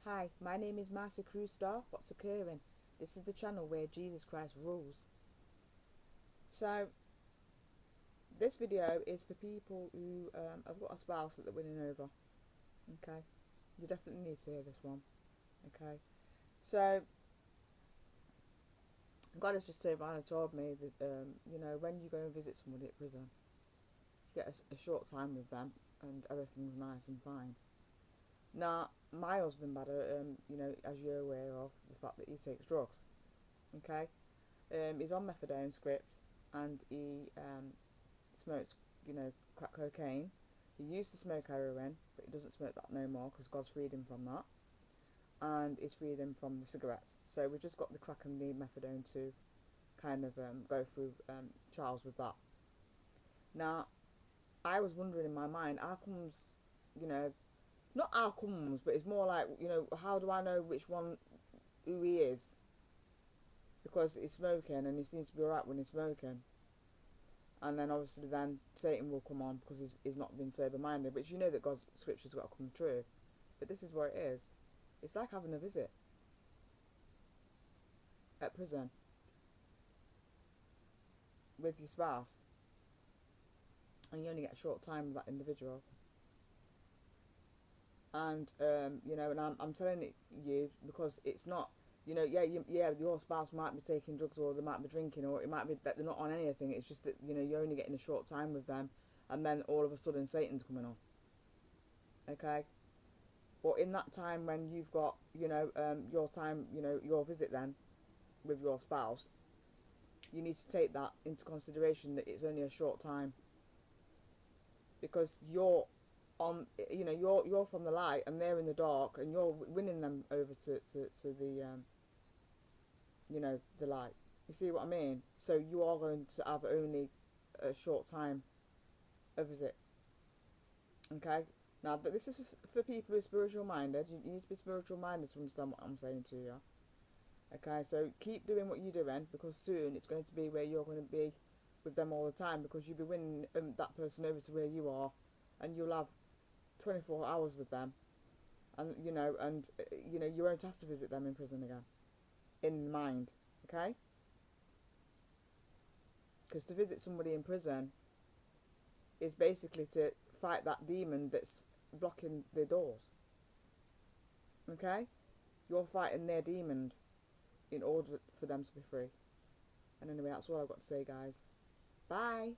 Hi, my name is Marcy Crewstar. What's occurring? This is the channel where Jesus Christ rules. So, this video is for people who have got a spouse that they're winning over. Okay, you definitely need to hear this one. Okay, so God has just told me that when you go and visit somebody at prison, you get a short time with them and everything's nice and fine. Now, my husband, as you're aware of the fact that he takes drugs. Okay, he's on methadone script and he smokes, crack cocaine. He used to smoke heroin, but he doesn't smoke that no more because God's freed him from that, and he's freed him from the cigarettes. So we've just got the crack and the methadone to kind of go through trials with that. Now, I was wondering in my mind, how comes, you know, not how comes, but it's more like, how do I know which one, who he is? Because he's smoking and he seems to be alright when he's smoking. And then obviously then Satan will come on because he's not been sober minded. But you know that God's scripture's got to come true. But this is what it is. It's like having a visit at prison with your spouse, and you only get a short time with that individual. And and I'm telling it you because it's not. Your spouse might be taking drugs or they might be drinking or it might be that they're not on anything. It's just that you're only getting a short time with them, and then all of a sudden Satan's coming on. Okay. But in that time when you've got, your time, your visit then with your spouse, you need to take that into consideration that it's only a short time. Because you're on, you're from the light and they're in the dark and you're winning them over to the light. You see what I mean? So you are going to have only a short time a visit. Okay? Now, but this is for people who are spiritual minded. You need to be spiritual minded to understand what I'm saying to you. Okay, so keep doing what you're doing because soon it's going to be where you're going to be with them all the time because you'll be winning that person over to where you are, and you'll have 24 hours with them, and you won't have to visit them in prison again, in mind. Okay, because to visit somebody in prison is basically to fight that demon that's blocking their doors. Okay, you're fighting their demon in order for them to be free. And anyway, that's all I've got to say, guys. Bye.